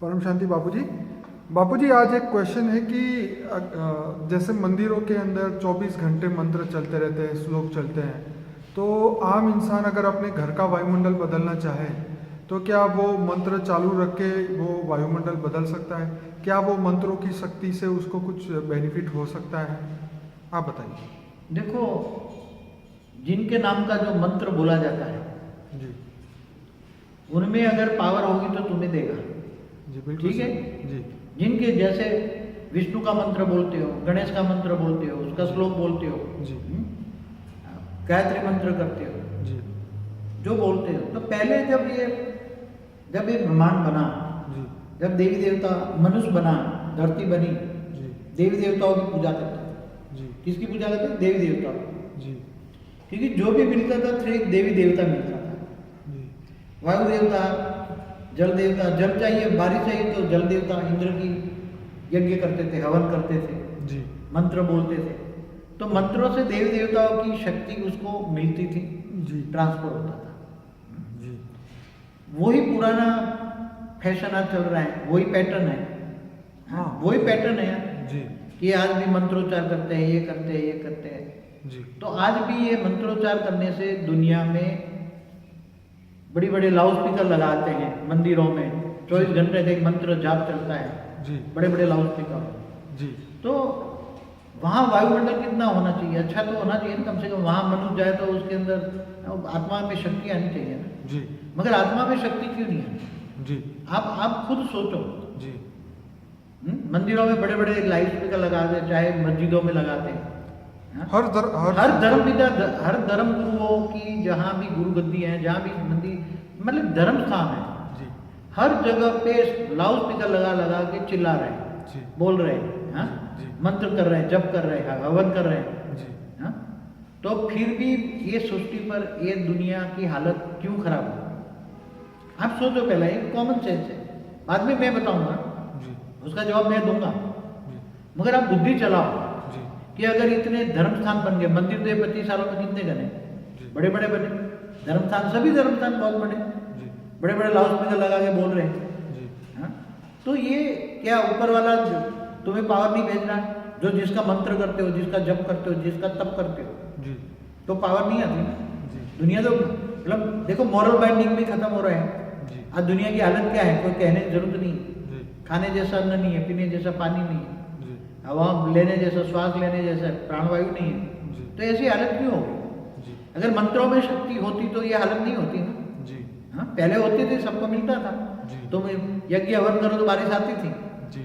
परम शांति बापूजी। बापूजी आज एक क्वेश्चन है कि जैसे मंदिरों के अंदर 24 घंटे मंत्र चलते रहते हैं, श्लोक चलते हैं, तो आम इंसान अगर अपने घर का वायुमंडल बदलना चाहे तो क्या वो मंत्र चालू रख के वो वायुमंडल बदल सकता है? क्या वो मंत्रों की शक्ति से उसको कुछ बेनिफिट हो सकता है? आप बताइए। देखो, जिनके नाम का जो मंत्र बोला जाता है जी उनमें अगर पावर होगी तो तुम्हें देगा। जी बिल्कुल ठीक है जी जिनके जैसे विष्णु का मंत्र बोलते हो, गणेश का मंत्र बोलते हो, उसका श्लोक बोलते हो, जी गायत्री मंत्र करते हो, जी जो बोलते हो, तो पहले जब ये ब्रह्मांड बना, जी जब देवी देवता मनुष्य बना, धरती बनी, जी देवी देवताओं की पूजा करते थे। जी किसकी पूजा करते थे? देवी देवताओं। जी क्योंकि जो भी मिलता था फिर एक देवी देवता मिलता था। जी वायु देवता, जल देवता, जल चाहिए, बारिश चाहिए तो जल देवता इंद्र की यज्ञ करते थे, हवन करते थे, जी मंत्र बोलते थे। तो मंत्रों से देवी देवताओं की शक्ति उसको मिलती थी, जी ट्रांसफर होता था। जी वही पुराना फैशन आज चल रहा है, वही पैटर्न है। हाँ वही पैटर्न है जी कि आज भी मंत्रोच्चार करते हैं, ये करते हैं, ये करते हैं। जी तो आज भी ये मंत्रोच्चार करने से दुनिया में बड़ी बड़े लाउड स्पीकर लगाते हैं मंदिरों में, 24 घंटे का एक मंत्र जाप चलता है, जी बड़े बड़े लाउड स्पीकर। जी तो वहाँ वायुमंडल कितना होना चाहिए? अच्छा तो होना चाहिए ना, कम से कम वहाँ मनुष्य जाए तो उसके अंदर आत्मा में शक्ति आनी चाहिए ना। जी मगर आत्मा में शक्ति क्यों नहीं है? जी आप खुद सोचो। जी मंदिरों में बड़े बड़े लाउड स्पीकर लगाते, चाहे मस्जिदों में लगाते हैं। हाँ? हर धर्म गुरुओं की जहाँ भी गुरु गद्दी है, जहाँ भी मंदिर मतलब धर्म स्थान है, जी हर जगह पे लाउड स्पीकर लगा लगा के चिल्ला रहे हैं, जी बोल रहे हैं, हाँ? जी मंत्र कर रहे हैं, जप कर रहे हैं, हवन कर रहे हैं, जी हाँ? तो फिर भी ये सृष्टि पर ये दुनिया की हालत क्यों खराब है? आप सोचो, पहला एक कॉमन सेंस है, बाद में मैं बताऊंगा, जी उसका जवाब मैं दूंगा। जी मगर आप बुद्धि चलाओ जी कि अगर इतने धर्म स्थान बन गए, मंदिर तो ये 25 सालों में कितने बने? जी बड़े बड़े बने धर्म स्थान, सभी धर्म स्थान बहुत बड़े, जी बड़े बड़े लाउड स्पीकर लगा के बोल रहे हैं, जी हाँ? तो ये क्या ऊपर वाला तुम्हें पावर नहीं भेज रहा? जो जिसका मंत्र करते हो, जिसका जप करते हो, जिसका तप करते हो, जी तो पावर नहीं आती ना। जी दुनिया तो मतलब देखो, मॉरल बाइंडिंग भी खत्म हो रहे हैं। जी आज दुनिया की हालत क्या है, कोई कहने की जरूरत नहीं। जी खाने जैसा अन्न नहीं है, पीने जैसा पानी नहीं है, जी हवा लेने जैसा, श्वास लेने जैसा प्राणवायु नहीं है। जी तो ऐसी हालत क्यों होगी? जी अगर मंत्रों में शक्ति होती तो ये हालत नहीं होती ना। जी हाँ, पहले होती थी, सबको मिलता था। जी तुम यज्ञ हवन करो तो बारिश आती थी। जी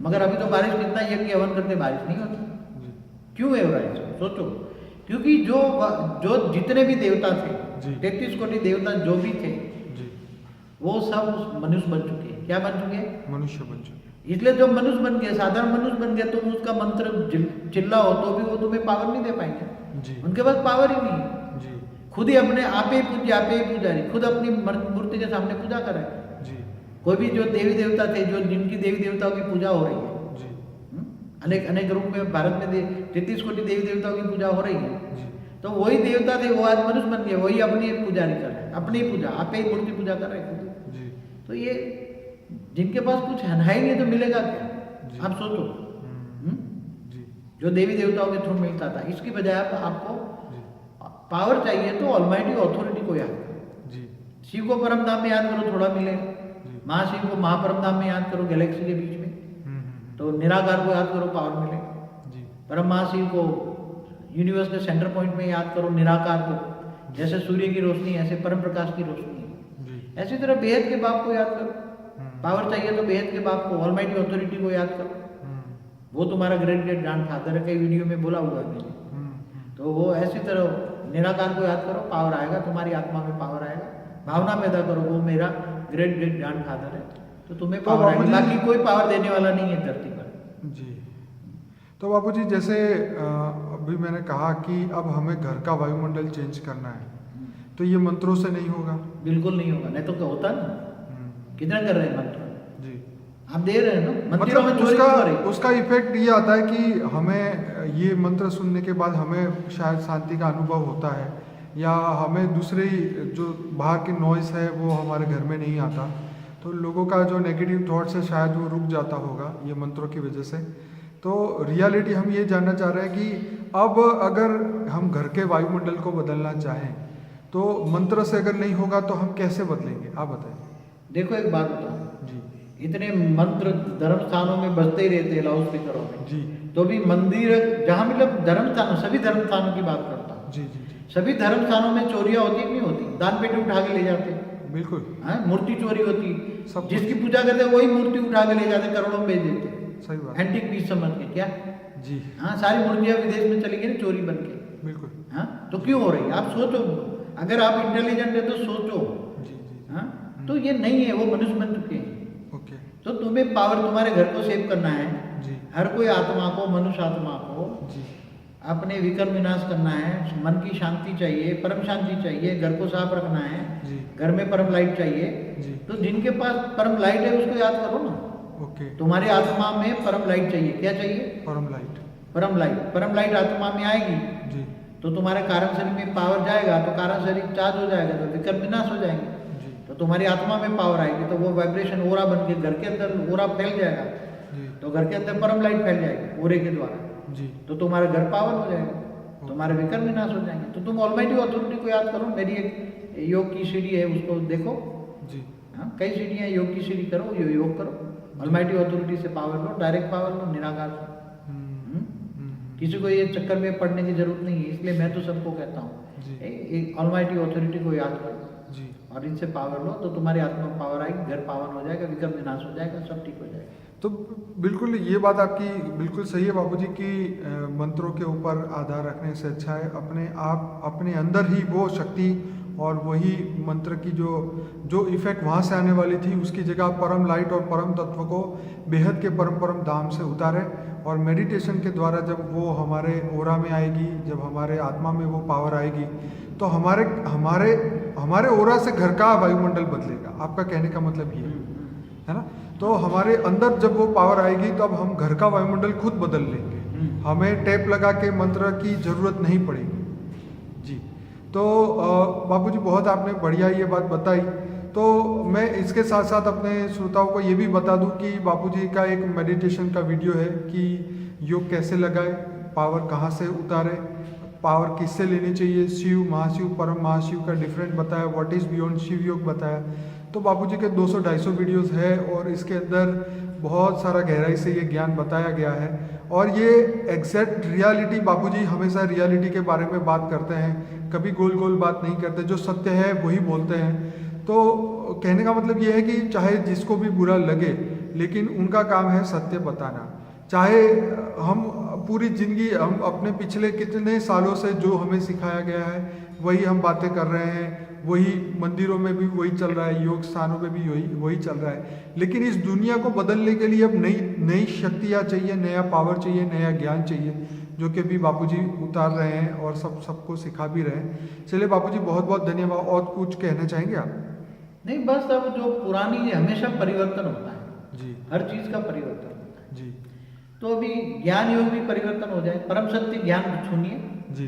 मगर अभी तो बारिश कितना यज्ञ हवन करते बारिश नहीं होती। जी क्यों है हो रहा है इसको? सोचो। क्योंकि जो जितने भी देवता थे, जी 33 कोटि देवता जो भी थे, जी वो सब मनुष्य बन चुके हैं। क्या बन चुके हैं? मनुष्य बन चुके। इसलिए जब मनुष्य बन गए, साधारण मनुष्य बन गए, तुम उसका मंत्र चिल्लाओ तो भी वो तुम्हें पावर नहीं दे पाएंगे। जी उनके पास पावर ही नहीं है। जी खुद ही अपने आप ही पूज्य, आप ही पुजारी, खुद अपनी मूर्ति के सामने पूजा कर रहे हैं। जी कोई भी जो देवी देवता थे, जो जिनकी देवी देवताओं की पूजा हो रही है, जी अनेक अनेक रूप में भारत में 33 कोटि देवी देवताओं की पूजा हो रही है। जी तो वही देवता थे, वो आज मनुष्य बन गए, वही अपनी पुजारी कर रहे हैं, अपनी पूजा, आप ही मूर्ति पूजा कर रहे हैं खुद। जी तो ये जिनके पास कुछ है ही नहीं तो मिलेगा क्या? जी। आप सोचो। जी जो देवी देवताओं के थ्रू मिलता था, इसकी बजाय आपको जी पावर चाहिए तो ऑलमाइटी अथॉरिटी को याद करो। जी शिव को परम धाम में याद करो, थोड़ा मिलेगा। जी महाशिव को महापरम धाम में याद करो, गैलेक्सी के बीच में। तो निराकार को याद करो, पावर मिलेगा। जी परम महाशिव को यूनिवर्स के सेंटर पॉइंट में याद करो, निराकार को जैसे सूर्य की रोशनी ऐसे परम प्रकाश की रोशनी है। जी ऐसी तरह बेहद के बाप को याद करो। पावर चाहिए तो बेहद के बाप को, ऑलमाइटी अथॉरिटी को याद करो। वो तुम्हारा ग्रेट ग्रेट ग्रैंड फादर है, कई वीडियो में बोला हुआ है मैंने। तो वो ऐसी तरह निराकार को याद करो, पावर आएगा, तुम्हारी आत्मा में पावर आएगा। भावना पैदा करो, वो मेरा ग्रेट ग्रेट ग्रैंड फादर है, तो तुम्हें तो पावर आएगी। बाबूजी- बाकी कोई पावर देने वाला नहीं है धरती पर। जी। तो बाबूजी जैसे अभी मैंने कहा कि अब हमें घर का वायुमंडल चेंज करना है, तो ये मंत्रों से नहीं होगा? बिल्कुल नहीं होगा, नहीं तो क्या होता ना। कितना कर रहे हैं मंत्र? जी। आप दे रहे हैं ना, मंदिरों में मतलब चोरी क्यों हो रही है? उसका इफेक्ट ये आता है कि हमें ये मंत्र सुनने के बाद हमें शायद शांति का अनुभव होता है, या हमें दूसरे जो बाहर की नॉइस है वो हमारे घर में नहीं आता। तो लोगों का जो नेगेटिव थॉट्स है शायद वो रुक जाता होगा ये मंत्रों की वजह से। तो रियलिटी हम ये जानना चाह रहे हैं कि अब अगर हम घर के वायुमंडल को बदलना चाहें तो मंत्र से अगर नहीं होगा तो हम कैसे बदलेंगे, आप बताएं। देखो एक बात बताओ जी इतने मंत्र धर्म स्थानों में बजते ही रहते हैं लाउड स्पीकरों में, जी तो भी मंदिर जहाँ मतलब धर्म स्थानों सभी धर्म स्थानों की बात करता हूँ, जी जी जी सभी धर्म स्थानों में चोरियां होती कि नहीं होती? दान पेटी उठा के ले जाते हैं, बिल्कुल हाँ मूर्ति चोरी होती, सब जिसकी पूजा करते हैं वही मूर्ति उठा के ले जाते करोड़ों में बेच देते, सही बात एंटीक पीस समझ के क्या। जी हाँ सारी मूर्तियां विदेश में चली गई ना चोरी बन के। बिल्कुल हाँ तो क्यों हो रही है आप सोचो, अगर आप इंटेलिजेंट है तो सोचो। जी जी हाँ तो ये नहीं है, वो मनुष्य बन चुके हैं। ओके तो तुम्हें पावर तुम्हारे घर को सेव करना है, जी हर कोई आत्मा को मनुष्य आत्मा को जी अपने विकर्म विनाश करना है, मन की शांति चाहिए, परम शांति चाहिए, घर को साफ रखना है, जी घर में परम लाइट चाहिए। जी तो जिनके पास परम लाइट है उसको याद करो ना। ओके तुम्हारी आत्मा में परम लाइट चाहिए, क्या चाहिए? परम लाइट परम लाइट। परम लाइट आत्मा में आएगी जी तो तुम्हारे कारण शरीर में पावर जाएगा, तो कारण शरीर चार्ज हो जाएगा तो विकर्म विनाश हो जाएंगे। जी तो तुम्हारी आत्मा में पावर आएगी तो वो वाइब्रेशन ओरा बन के घर के अंदर ओरा फैल जाएगा, जी तो घर के अंदर परम लाइट फैल जाएगी ओरे के द्वारा, जी तो तुम्हारा घर पावन हो जाएगा, तुम्हारे विकर्म विनाश हो जाएंगे। तो तुम ऑलमाइटी अथॉरिटी को याद करो। मेरी एक योग की सीढ़ी है उसको देखो, जी हाँ कई सीढ़ियाँ, योग की सीढ़ी करो, योग करो, ऑलमाइटी अथॉरिटी से पावर लो, डायरेक्ट पावर लो निराकार से। किसी को ये चक्कर में पड़ने की जरूरत नहीं है, इसलिए मैं तो सबको कहता जी। हूँ एक ऑलमाइटी अथॉरिटी को याद करो जी और इनसे पावर लो, तो तुम्हारी आत्मा में पावर आएगी, घर पावन हो जाएगा, विकर्म विनाश हो जाएगा, सब ठीक हो जाएगा। तो बिल्कुल ये बात आपकी बिल्कुल सही है बाबूजी कि मंत्रों के ऊपर आधार रखने से अच्छा है अपने आप अपने अंदर ही वो शक्ति और वही मंत्र की जो इफेक्ट वहाँ से आने वाली थी उसकी जगह परम लाइट और परम तत्व को बेहद के परम धाम से उतारे। और मेडिटेशन के द्वारा जब वो हमारे ओरा में आएगी, जब हमारे आत्मा में वो पावर आएगी तो हमारे हमारे हमारे ओरा से घर का वायुमंडल बदलेगा। आपका कहने का मतलब ये है ना। तो हमारे अंदर जब वो पावर आएगी तब हम घर का वायुमंडल खुद बदल लेंगे, हमें टेप लगा के मंत्र की ज़रूरत नहीं पड़ेगी। जी तो बाबूजी बहुत आपने बढ़िया ये बात बताई। तो मैं इसके साथ साथ अपने श्रोताओं को ये भी बता दूं कि बापूजी का एक मेडिटेशन का वीडियो है कि योग कैसे लगाए, पावर कहाँ से उतारे, पावर किससे लेनी चाहिए, शिव महाशिव परम महाशिव का डिफरेंट बताया, व्हाट इज़ बियॉन्ड शिव योग बताया। तो बापूजी के 200-250 वीडियोस है और इसके अंदर बहुत सारा गहराई से ये ज्ञान बताया गया है। और ये एग्जैक्ट रियलिटी, बापूजी हमेशा रियलिटी के बारे में बात करते हैं, कभी गोल गोल बात नहीं करते, जो सत्य है वही बोलते हैं। तो कहने का मतलब ये है कि चाहे जिसको भी बुरा लगे लेकिन उनका काम है सत्य बताना। चाहे हम पूरी ज़िंदगी हम अपने पिछले कितने सालों से जो हमें सिखाया गया है वही हम बातें कर रहे हैं, वही मंदिरों में भी वही चल रहा है, योग स्थानों में भी वही चल रहा है। लेकिन इस दुनिया को बदलने के लिए अब नई शक्तियाँ चाहिए, नया पावर चाहिए, नया ज्ञान चाहिए, जो कि भी बापूजी उतार रहे हैं और सबको सिखा भी रहे हैं। चलिए बापूजी बहुत बहुत धन्यवाद। और कुछ कहना चाहेंगे आप? नहीं बस अब जो पुरानी हमेशा परिवर्तन होता है जी, हर चीज का परिवर्तन होता है। जी तो अभी ज्ञान योग भी परिवर्तन हो जाए, परम सत्य ज्ञान सुनिए, जी,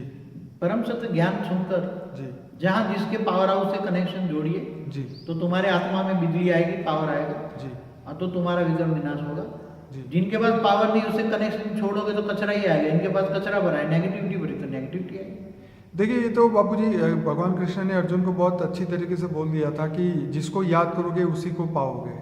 परम सत्य ज्ञान सुनकर जी, जहाँ जिसके पावर हाउस से कनेक्शन जोड़िए जी, तो तुम्हारे आत्मा में बिजली आएगी, पावर आएगा, जी, और तो तुम्हारा विकर्म विनाश होगा। जी। जिनके पास पावर नहीं उससे कनेक्शन छोड़ोगे तो कचरा ही आएगा, इनके पास कचरा भरा है, नेगेटिविटी भरी तो नेगेटिविटी आएगी। देखिए ये तो बापूजी भगवान कृष्ण ने अर्जुन को बहुत अच्छी तरीके से बोल दिया था कि जिसको याद करोगे उसी को पाओगे।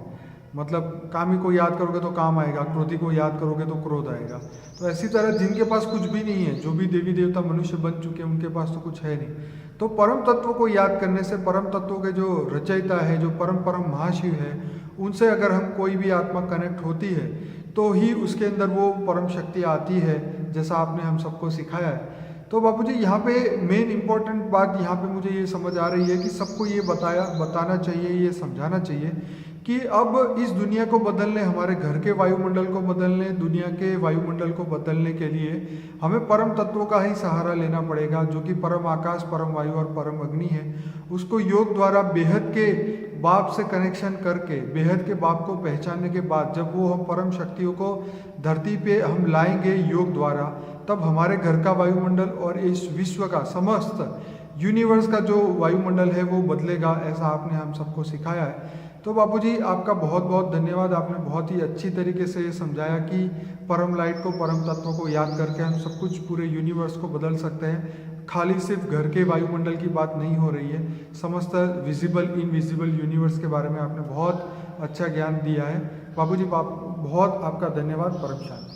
मतलब कामी को याद करोगे तो काम आएगा, क्रोधी को याद करोगे तो क्रोध आएगा। तो ऐसी तरह जिनके पास कुछ भी नहीं है, जो भी देवी देवता मनुष्य बन चुके हैं उनके पास तो कुछ है नहीं। तो परम तत्व को याद करने से, परम तत्वों के जो रचयिता है, जो परम महाशिव है, उनसे अगर हम कोई भी आत्मा कनेक्ट होती है तो ही उसके अंदर वो परम शक्ति आती है, जैसा आपने हम सबको सिखाया है। तो बापूजी यहाँ पे मेन इम्पॉर्टेंट बात यहाँ पे मुझे ये समझ आ रही है कि सबको ये बताना चाहिए, ये समझाना चाहिए कि अब इस दुनिया को बदलने, हमारे घर के वायुमंडल को बदलने, दुनिया के वायुमंडल को बदलने के लिए हमें परम तत्वों का ही सहारा लेना पड़ेगा, जो कि परम आकाश, परम वायु और परम अग्नि है। उसको योग द्वारा बेहद के बाप से कनेक्शन करके, बेहद के बाप को पहचानने के बाद जब वो हम परम शक्तियों को धरती पे हम लाएंगे योग द्वारा, तब हमारे घर का वायुमंडल और इस विश्व का, समस्त यूनिवर्स का जो वायुमंडल है वो बदलेगा, ऐसा आपने हम सबको सिखाया है। तो बापूजी आपका बहुत बहुत धन्यवाद। आपने बहुत ही अच्छी तरीके से ये समझाया कि परम लाइट को, परम तत्व को याद करके हम सब कुछ पूरे यूनिवर्स को बदल सकते हैं। खाली सिर्फ घर के वायुमंडल की बात नहीं हो रही है, समस्त विजिबल इनविजिबल यूनिवर्स के बारे में आपने बहुत अच्छा ज्ञान दिया है। बापूजी बहुत आपका धन्यवाद। परम शांति।